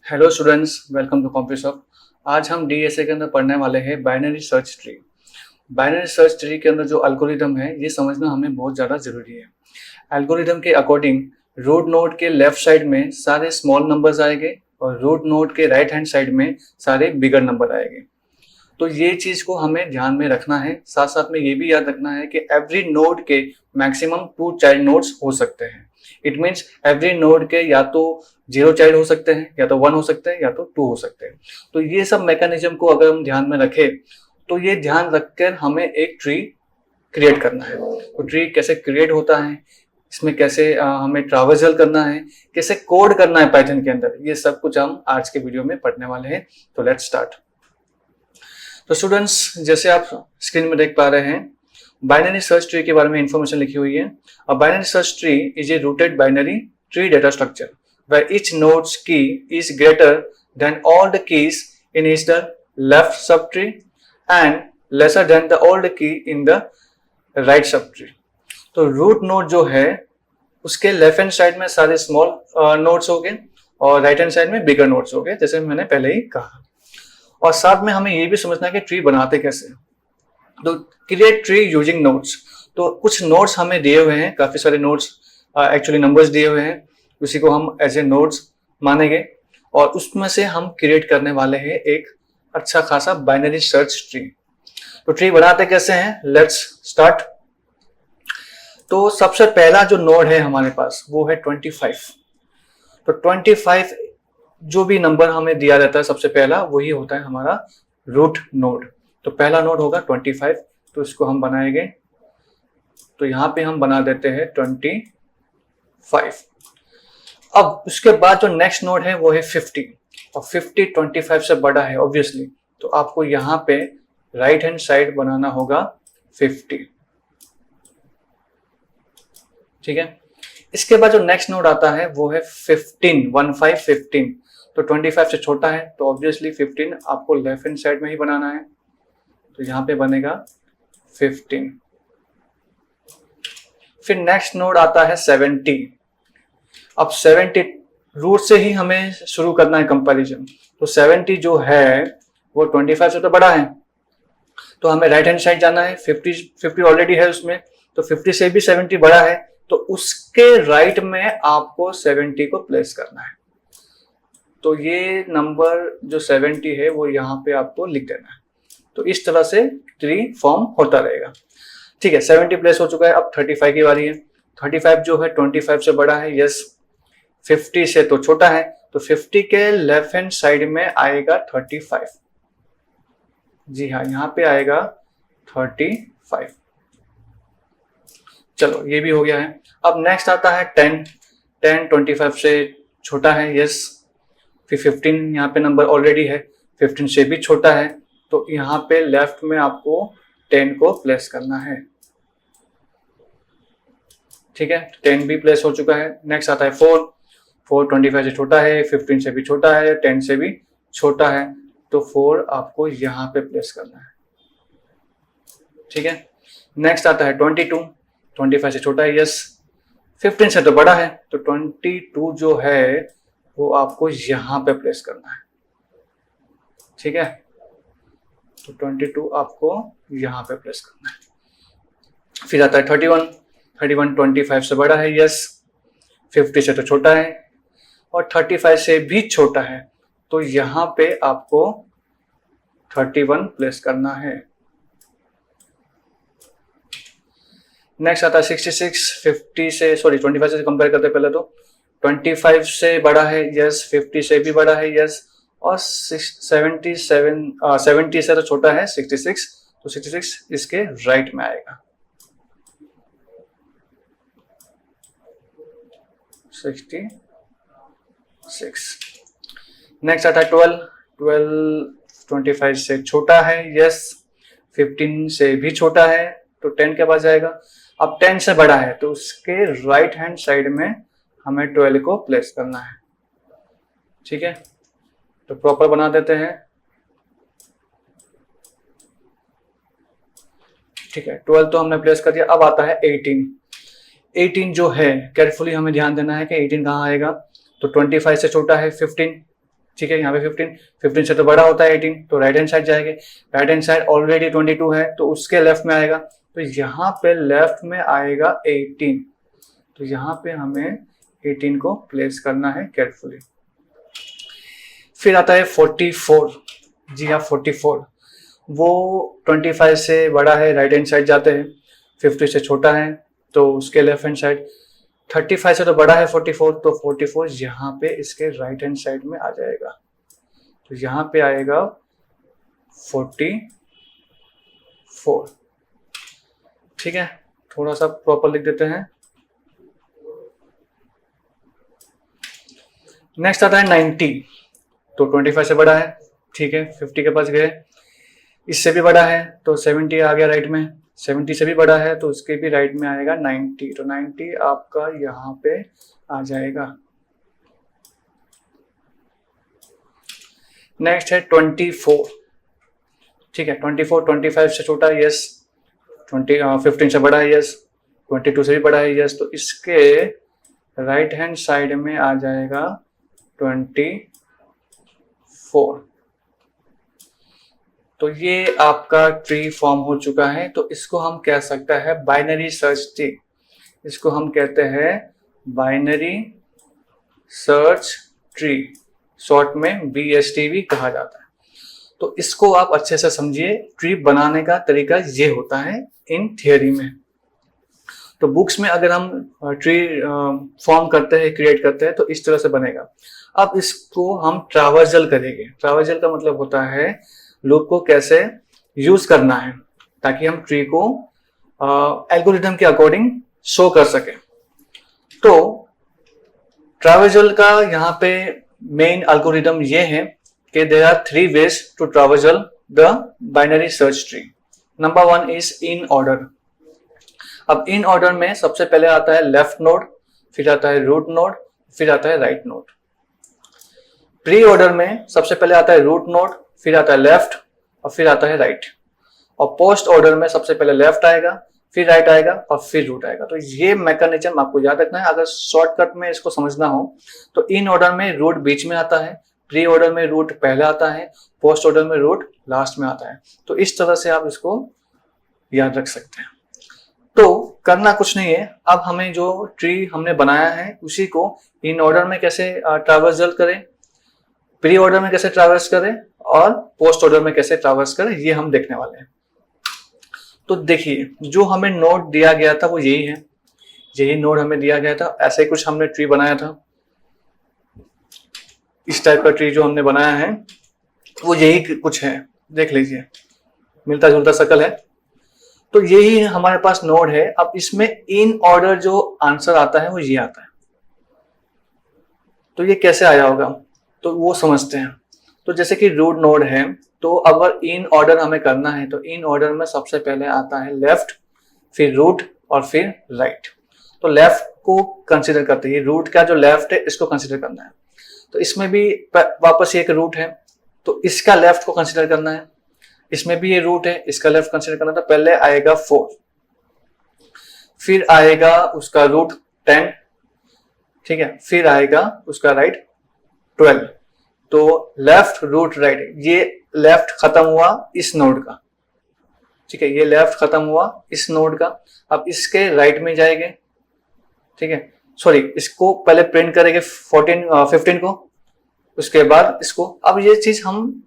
Hello students, welcome to Compisoft. आज हम DSA के अंदर पढ़ने वाले हैं binary search tree. Binary search tree के अंदर जो एल्गोरिदम है ये समझना हमें बहुत ज़्यादा ज़रूरी है। एल्गोरिदम के अकॉर्डिंग रूट नोड के लेफ्ट साइड में सारे स्मॉल नंबर्स आएंगे और रूट नोड के राइट हैंड साइड में सारे बिगर नंबर आएंगे। तो ये चीज को हमें ध्यान में रखना है। साथ साथ में ये भी याद रखना है कि एवरी नोड के मैक्सिमम 2 चाइल्ड नोड्स हो सकते हैं। इट मीन्स एवरी नोड के या तो 0 चाइल्ड हो सकते हैं, या तो 1 हो सकते हैं, या तो 2 हो सकते हैं। तो ये सब मैकेनिज्म को अगर हम ध्यान में रखें तो ये ध्यान रखकर हमें एक ट्री क्रिएट करना है। तो ट्री कैसे क्रिएट होता है, इसमें कैसे हमें ट्रावर्सल करना है, कैसे कोड करना है पाइथन के अंदर, ये सब कुछ हम आज के वीडियो में पढ़ने वाले हैं। तो लेट्स स्टार्ट। तो स्टूडेंट्स, जैसे आप स्क्रीन में देख पा रहे हैं, बाइनरी सर्च ट्री के बारे में इंफॉर्मेशन लिखी हुई है। A binary search tree is a rooted binary tree data structure where each node's key is greater than all the keys in the left subtree and lesser than the old key in the right subtree। तो root node जो है उसके left hand side में सारे small nodes हो गए और right hand side में बिगर नोड्स हो गए, जैसे मैंने पहले ही कहा। और साथ में हमें ये भी समझना है कि ट्री बनाते कैसे। तो क्रिएट ट्री यूजिंग नोड्स। तो कुछ नोड्स हमें दिए हुए हैं, काफी सारे नोड्स एक्चुअली नंबर्स दिए हुए हैं, उसी को हम एज ए नोड्स मानेंगे और उसमें से हम क्रिएट करने वाले हैं एक अच्छा खासा बाइनरी सर्च ट्री। तो ट्री बनाते कैसे हैं, लेट्स स्टार्ट। तो सबसे पहला जो नोड है हमारे पास वो है 25। तो 25 जो भी नंबर हमें दिया जाता है सबसे पहला वही होता है हमारा रूट नोड। तो पहला नोड होगा 25, तो इसको हम बनाएंगे। तो यहां पे हम बना देते हैं 25। अब उसके बाद जो नेक्स्ट नोड है वो है 50 और 50 25 से बड़ा है ऑब्वियसली, तो आपको यहाँ पे राइट हैंड साइड बनाना होगा 50। ठीक है। इसके बाद जो नेक्स्ट नोड आता है वो है 15। तो 25 से छोटा है तो ऑब्वियसली 15 आपको लेफ्ट हैंड साइड में ही बनाना है, तो यहाँ पे बनेगा 15। फिर नेक्स्ट नोड आता है 70। अब 70 रूट से ही हमें शुरू करना है कंपैरिजन। तो 70 जो है वो 25 से तो बड़ा है, तो हमें राइट हैंड साइड जाना है। 50 ऑलरेडी है उसमें, तो 50 से भी 70 बड़ा है, तो उसके राइट में आपको 70 को प्लेस करना है। तो ये नंबर जो 70 है वो यहाँ पे आपको लिख देना है। तो इस तरह से ट्री फॉर्म होता रहेगा। ठीक है, 70 प्लेस हो चुका है। अब 35 की बारी है। 35 जो है 25 से बड़ा है, यस। 50 से तो छोटा है, तो 50 के लेफ्ट हैंड साइड में आएगा 35। जी हाँ, यहाँ पे आएगा 35। चलो, ये भी हो गया है। अब नेक्स्ट आता है 10। 10 25 से छोटा है, यस। फिर 15 यहाँ पे नंबर ऑलरेडी है, 15 से भी छोटा है, तो यहाँ पे लेफ्ट में आपको 10 को प्लेस करना है। ठीक है, 10 भी प्लेस हो चुका है। नेक्स्ट आता है 4। 4 25 से छोटा है, 15 से भी छोटा है, 10 से भी छोटा है, तो 4 आपको यहाँ पे प्लेस करना है। ठीक है। नेक्स्ट आता है 22। 25 से छोटा है, यस। 15 से तो बड़ा है, तो 22 जो है वो आपको यहाँ पे प्लेस करना है। ठीक है, तो 22 आपको यहाँ पे प्लेस करना है। फिर आता है 31। 31 25 से बड़ा है, यस। 50 से तो छोटा है और 35 से भी छोटा है, तो यहाँ पे आपको 31 प्लेस करना है। नेक्स्ट आता है 66। 25 से कंपेयर करते पहले तो 25 से बड़ा है, यस। 50 से भी बड़ा है, यस। और 70 से तो छोटा है 66, तो 66 इसके राइट में आएगा। 66। नेक्स्ट आता है 12। 25 से छोटा है, यस। 15 से भी छोटा है, तो 10 के पास जाएगा। अब 10 से बड़ा है, तो उसके राइट हैंड साइड में हमें 12 को प्लेस करना है। ठीक है, तो प्रॉपर बना देते हैं। ठीक है, 12 तो हमने प्लेस कर दिया। अब आता है 18। 18 जो है केयरफुली हमें ध्यान देना है कि 18 कहाँ आएगा। तो 25 से छोटा है 15, ठीक है, यहाँ पे 15 से तो बड़ा होता है 18, तो राइट हैंड साइड जाएंगे। राइट हैंड साइड ऑलरेडी 22 है तो उसके लेफ्ट में आएगा, तो यहाँ पे लेफ्ट में आएगा 18, तो यहाँ पे हमें 18 को प्लेस करना है केयरफुली। फिर आता है 44, जी हाँ 44, वो 25 से बड़ा है, राइट हैंड साइड जाते हैं, 50 से छोटा है तो उसके लेफ्ट हैंड साइड, 35 से तो बड़ा है 44, तो 44 यहाँ पे इसके राइट हैंड साइड में आ जाएगा, तो यहाँ पे आएगा 44। ठीक है, थोड़ा सा प्रॉपर लिख देते हैं। नेक्स्ट आता है 90, तो 25 से बड़ा है, ठीक है, 50 के पास गए, इससे भी बड़ा है तो 70 आ गया राइट में, 70 से भी बड़ा है तो उसके भी राइट में आएगा 90, तो 90 आपका यहाँ पे आ जाएगा। नेक्स्ट है 24, ठीक है, 24 25 से छोटा है, यस, 15 से बड़ा है, यस, 22 से भी बड़ा है, यस, तो इसके राइट हैंड साइड में आ जाएगा 24। तो ये आपका ट्री फॉर्म हो चुका है, तो इसको हम कह सकते हैं बाइनरी सर्च ट्री, इसको हम कहते हैं बाइनरी सर्च ट्री, शॉर्ट में BST भी कहा जाता है। तो इसको आप अच्छे से समझिए, ट्री बनाने का तरीका ये होता है इन थियोरी में। तो बुक्स में अगर हम ट्री फॉर्म करते हैं, क्रिएट करते हैं, तो इस तरह से बनेगा। अब इसको हम ट्रावर्जल करेंगे। ट्रावर्जल का मतलब होता है लूप को कैसे यूज करना है ताकि हम ट्री को एल्गोरिथम के अकॉर्डिंग शो कर सके। तो ट्रावर्जल का यहाँ पे मेन एल्गोरिथम ये है कि there are 3 ways to traversal the binary search tree. Number 1 is in order. अब इन ऑर्डर में सबसे पहले आता है लेफ्ट नोड, फिर आता है रूट नोड, फिर आता है राइट नोड। प्री ऑर्डर में सबसे पहले आता है रूट नोड, फिर आता है लेफ्ट और फिर आता है राइट। और पोस्ट ऑर्डर में सबसे पहले लेफ्ट आएगा, फिर राइट आएगा और फिर रूट आएगा। तो ये मैकेनिज्म आपको याद रखना है। अगर शॉर्टकट में इसको समझना हो तो इन ऑर्डर में रूट बीच में आता है, प्री ऑर्डर में रूट पहले आता है, पोस्ट ऑर्डर में रूट लास्ट में आता है। तो इस तरह से आप इसको याद रख सकते हैं। तो करना कुछ नहीं है, अब हमें जो ट्री हमने बनाया है उसी को इन ऑर्डर में कैसे ट्रावर्सल करें, प्री ऑर्डर में कैसे ट्रावर्स करें और पोस्ट ऑर्डर में कैसे ट्रावर्स करें, ये हम देखने वाले हैं। तो देखिए, जो हमें नोड दिया गया था वो यही है, यही नोड हमें दिया गया था। ऐसे ही कुछ हमने ट्री बनाया था, इस टाइप का ट्री जो हमने बनाया है वो यही कुछ है, देख लीजिए, मिलता जुलता सर्कल है। तो यही हमारे पास नोड है। अब इसमें इन ऑर्डर जो आंसर आता है वो ये आता है। तो ये कैसे आया होगा तो वो समझते हैं। तो जैसे कि रूट नोड है, तो अगर इन ऑर्डर हमें करना है तो इन ऑर्डर में सबसे पहले आता है लेफ्ट, फिर रूट और फिर राइट। तो लेफ्ट को कंसीडर करते हैं, रूट का जो लेफ्ट है इसको कंसीडर करना है। तो इसमें भी वापस एक रूट है तो इसका लेफ्ट को कंसीडर करना है, इसमें भी ये रूट है, इसका लेफ्ट कंसीडर करना। तो पहले आएगा 4, फिर आएगा उसका रूट 10, ठीक है, फिर आएगा उसका राइट 12। तो लेफ्ट रूट राइट, ये लेफ्ट खत्म हुआ इस नोड का, ठीक है, ये लेफ्ट खत्म हुआ इस नोड का। अब इसके राइट में जाएंगे, ठीक है, सॉरी, इसको पहले प्रिंट करेंगे 15 को, उसके बाद इसको। अब ये चीज हम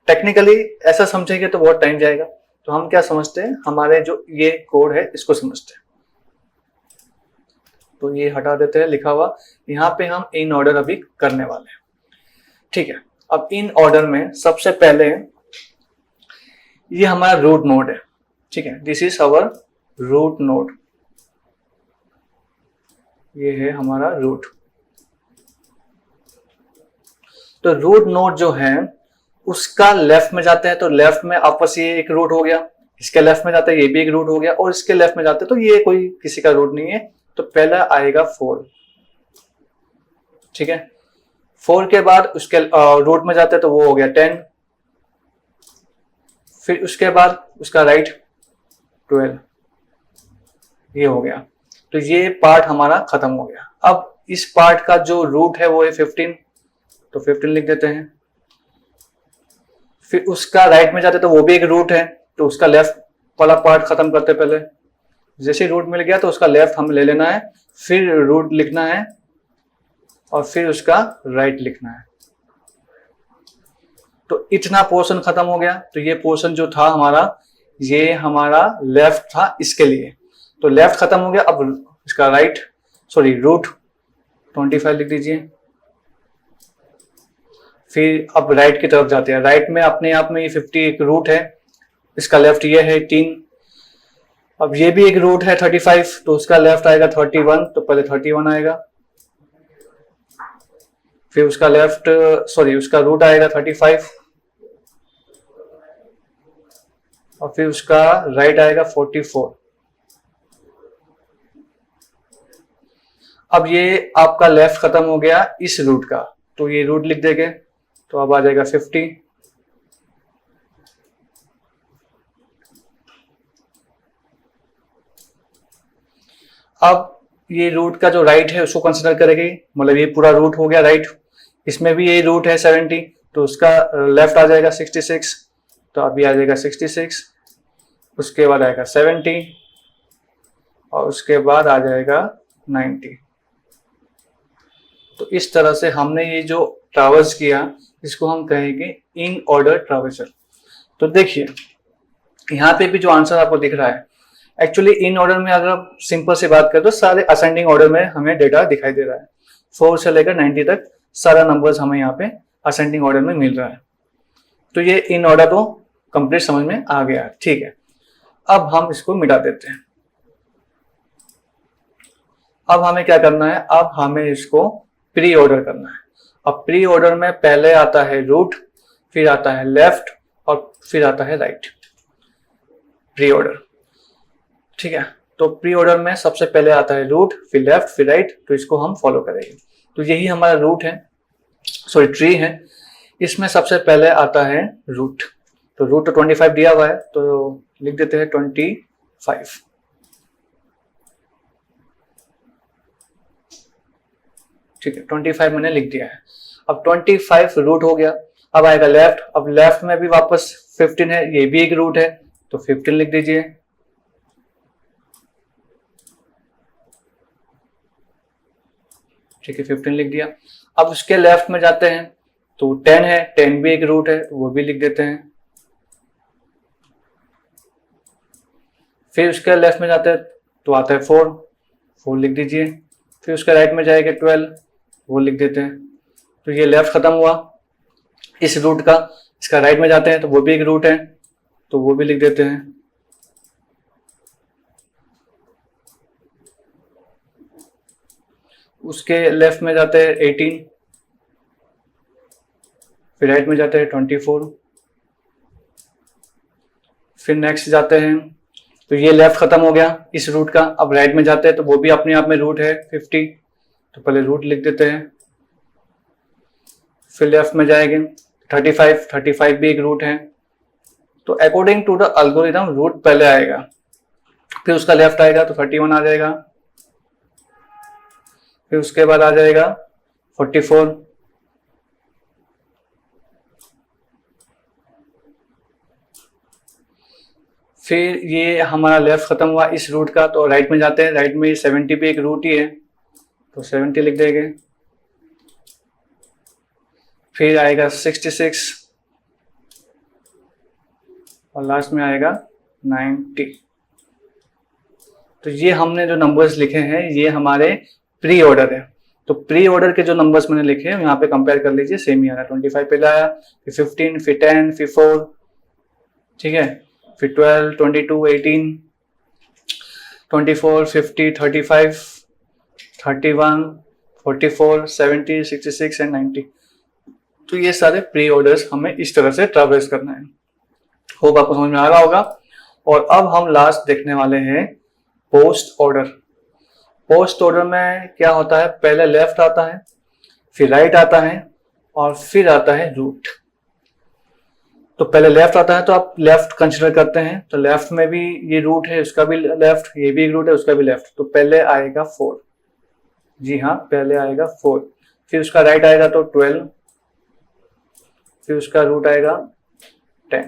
टेक्निकली ऐसा समझेंगे तो बहुत टाइम जाएगा, तो हम क्या समझते हैं, हमारे जो ये कोड है इसको समझते हैं। तो ये हटा देते हैं लिखा हुआ, यहाँ पे हम इन ऑर्डर अभी करने वाले हैं, ठीक है। अब इन ऑर्डर में सबसे पहले ये हमारा रूट नोड है, ठीक है, this is our root node, ये है हमारा रूट। तो रूट नोड जो है उसका लेफ्ट में जाते हैं तो लेफ्ट में आपस ये एक रूट हो गया, इसके लेफ्ट में जाते हैं ये भी एक रूट हो गया, और इसके लेफ्ट में जाते हैं तो ये कोई किसी का रूट नहीं है। तो पहला आएगा 4, ठीक है, 4 के बाद उसके रूट में जाते हैं तो वो हो गया 10, फिर उसके बाद उसका राइट 12, ये हो गया। तो ये पार्ट हमारा खत्म हो गया। अब इस पार्ट का जो रूट है वो है 15, तो 15 लिख देते हैं, फिर उसका राइट में जाते तो वो भी एक रूट है, तो उसका लेफ्ट वाला पार्ट खत्म करते पहले। जैसे रूट मिल गया तो उसका लेफ्ट हमें ले लेना है, फिर रूट लिखना है और फिर उसका राइट लिखना है। तो इतना पोर्शन खत्म हो गया। तो ये पोर्शन जो था हमारा, ये हमारा लेफ्ट था इसके लिए, तो लेफ्ट खत्म हो गया। अब इसका राइट, सॉरी रूट 25 लिख दीजिए। फिर अब राइट की तरफ जाते हैं। राइट में अपने आप में ये 50 एक रूट है, इसका लेफ्ट ये है 3। अब ये भी एक रूट है 35, तो उसका लेफ्ट आएगा 31, तो पहले 31 आएगा, फिर उसका लेफ्ट, सॉरी उसका रूट आएगा 35 और फिर उसका राइट आएगा 44। अब ये आपका लेफ्ट खत्म हो गया इस रूट का, तो ये रूट लिख देंगे, तो अब आ जाएगा 50। अब ये रूट का जो राइट है उसको कंसिडर करेंगे, मतलब ये पूरा रूट हो गया राइट, इसमें भी ये रूट है 70, तो उसका लेफ्ट आ जाएगा 66, तो अभी आ जाएगा 66, उसके बाद आएगा 70 और उसके बाद आ जाएगा 90। तो इस तरह से हमने ये जो ट्रैवर्स किया इसको हम कहेंगे इन ऑर्डर ट्रैवर्सल। तो देखिए यहाँ पे भी जो आंसर आपको दिख रहा है, एक्चुअली इन ऑर्डर में अगर आप सिंपल से बात करें तो सारे असेंडिंग ऑर्डर में हमें डेटा दिखाई दे रहा है। 4 से लेकर 90 तक सारा नंबर्स हमें यहाँ पे असेंडिंग ऑर्डर में मिल रहा है। तो ये इन ऑर्डर तो कंप्लीट समझ में आ गया, ठीक है। अब हम इसको मिटा देते हैं। अब हमें क्या करना है, अब हमें इसको प्री ऑर्डर करना है। अब प्री ऑर्डर में पहले आता है रूट, फिर आता है लेफ्ट और फिर आता है राइट, प्री ऑर्डर, ठीक है। तो प्री ऑर्डर में सबसे पहले आता है रूट, फिर लेफ्ट, फिर राइट, तो इसको हम फॉलो करेंगे। तो यही हमारा रूट है, सॉरी ट्री है। इसमें सबसे पहले आता है रूट, तो रूट तो 25 दिया हुआ है, तो लिख देते हैं 25, ठीक है। 25 मैंने लिख दिया है। अब 25 रूट हो गया। अब आएगा लेफ्ट, अब लेफ्ट में भी वापस 15 है, ये भी एक रूट है, तो 15 लिख दीजिए। ठीक है, 15 लिख दिया। अब उसके लेफ्ट में जाते हैं तो 10 है, 10 भी एक रूट है, वो भी लिख देते हैं। फिर उसके लेफ्ट में जाते हैं तो आता है 4, 4 लिख दीजिए। फिर उसके राइट में जाएगा 12, वो लिख देते हैं। तो ये लेफ्ट खत्म हुआ इस रूट का। इसका राइट में जाते हैं तो वो भी एक रूट है, तो वो भी लिख देते हैं। उसके लेफ्ट में जाते हैं 18, फिर राइट में जाते हैं 24, फिर नेक्स्ट जाते हैं तो ये लेफ्ट खत्म हो गया इस रूट का। अब राइट में जाते हैं तो वो भी अपने आप में रूट है 50, तो पहले रूट लिख देते हैं। फिर लेफ्ट में जाएंगे 35, 35 भी एक रूट है, तो according to the algorithm root पहले आएगा, फिर उसका लेफ्ट आएगा तो 31 आ जाएगा, फिर उसके बाद आ जाएगा 44, फिर ये हमारा लेफ्ट खत्म हुआ इस रूट का, तो राइट में जाते हैं। राइट में 70 भी एक रूट ही है, तो 70 लिख देंगे। फिर आएगा 66 और लास्ट में आएगा 90। तो ये हमने जो नंबर्स लिखे हैं ये हमारे प्री ऑर्डर है। तो प्री ऑर्डर के जो नंबर्स मैंने लिखे हैं यहाँ पे कंपेयर कर लीजिए, सेम ही आ रहा है। 25 पहले आया, फिर 15, फिर 10, फिर 4, ठीक है, फिर 12, 22, 18, 24, 50, 35, 31, 44, 70, 66 एंड 90। तो ये सारे प्री ऑर्डर्स हमें इस तरह से ट्रैवर्स करना है। होप आपको समझ में आ रहा होगा। और अब हम लास्ट देखने वाले हैं पोस्ट ऑर्डर। पोस्ट ऑर्डर में क्या होता है, पहले लेफ्ट आता है, फिर राइट आता है और फिर आता है रूट। तो पहले लेफ्ट आता है तो आप लेफ्ट कंसीडर करते हैं, तो लेफ्ट में भी ये रूट है, उसका भी लेफ्ट, ये भी एक रूट है, उसका भी लेफ्ट, तो पहले आएगा 4, जी हाँ पहले आएगा 4, फिर उसका राइट आएगा तो 12, फिर उसका रूट आएगा 10।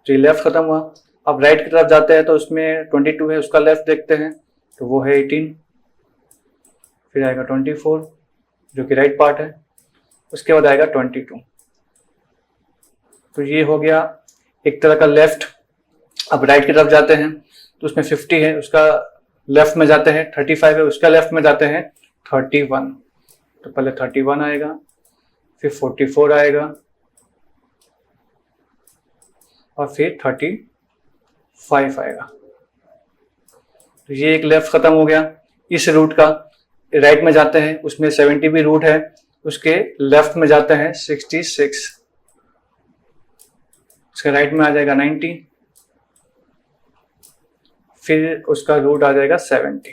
तो ये लेफ्ट खत्म हुआ। अब राइट की तरफ जाते हैं तो उसमें 22 है, उसका लेफ्ट देखते हैं तो वो है 18, फिर आएगा 24 जो कि राइट पार्ट है, उसके बाद आएगा 22। तो ये हो गया एक तरह का लेफ्ट। अब राइट की तरफ जाते हैं तो उसमें 50 है, उसका लेफ्ट में जाते हैं, 35 है, उसका लेफ्ट में जाते हैं 31। तो पहले 31 आएगा, फिर 44 आएगा और फिर 35 आएगा। तो ये एक लेफ्ट खत्म हो गया। इस रूट का राइट में जाते हैं, उसमें 70 भी रूट है, उसके लेफ्ट में जाते हैं 66, उसके राइट में आ जाएगा 90, फिर उसका रूट आ जाएगा 70।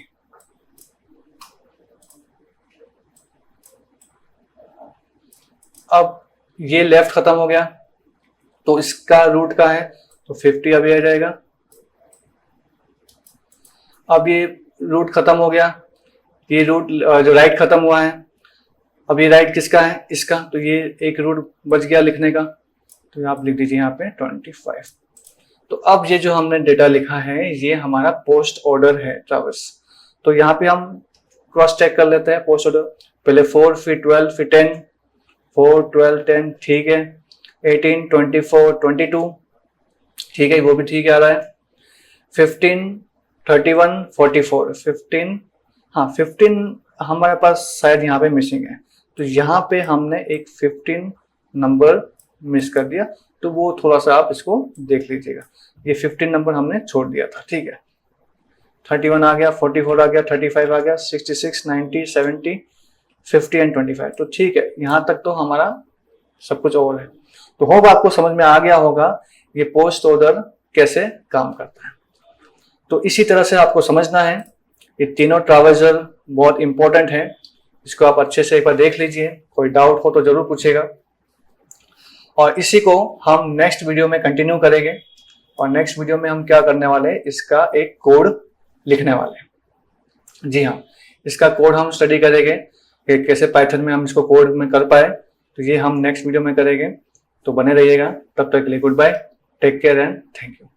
अब ये लेफ्ट खत्म हो गया तो इसका रूट का है तो 50 अभी आ जाएगा। अब ये रूट खत्म हो गया, ये रूट जो राइट खत्म हुआ है, अब ये राइट किसका है, इसका, तो ये एक रूट बच गया लिखने का, तो आप लिख दीजिए यहाँ पे 25। तो अब ये जो हमने डेटा लिखा है ये हमारा पोस्ट ऑर्डर है ट्रैवर्स। तो यहाँ पे हम क्रॉस चेक कर लेते हैं पोस्ट ऑर्डर, पहले 4 फिर 12 फिर 10, 4 12 10 ठीक है, 18 24 22 ठीक है, वो भी ठीक आ रहा है, 15 31 44 15, हाँ 15 हमारे पास शायद यहाँ पे मिसिंग है, तो यहाँ पे हमने एक 15 नंबर मिस कर दिया, तो वो थोड़ा सा आप इसको देख लीजिएगा, ये 15 नंबर हमने छोड़ दिया था, ठीक है। 31 आ गया, 44 आ गया, 35 आ गया, 66 90 70 50 एंड 25, तो ठीक है, यहाँ तक तो हमारा सब कुछ और है। तो होप आपको समझ में आ गया होगा ये पोस्ट ऑर्डर कैसे काम करता है। तो इसी तरह से आपको समझना है, ये तीनों ट्रावर्सल बहुत इंपॉर्टेंट है, इसको आप अच्छे से एक बार देख लीजिए, कोई डाउट हो तो जरूर पूछेगा। और इसी को हम नेक्स्ट वीडियो में कंटिन्यू करेंगे, और नेक्स्ट वीडियो में हम क्या करने वाले हैं, इसका एक कोड लिखने वाले हैं। जी हाँ, इसका कोड हम स्टडी करेंगे कि कैसे पाइथन में हम इसको कोड में कर पाए, तो ये हम नेक्स्ट वीडियो में करेंगे। तो बने रहिएगा, तब तक के लिए good bye, take care and thank you.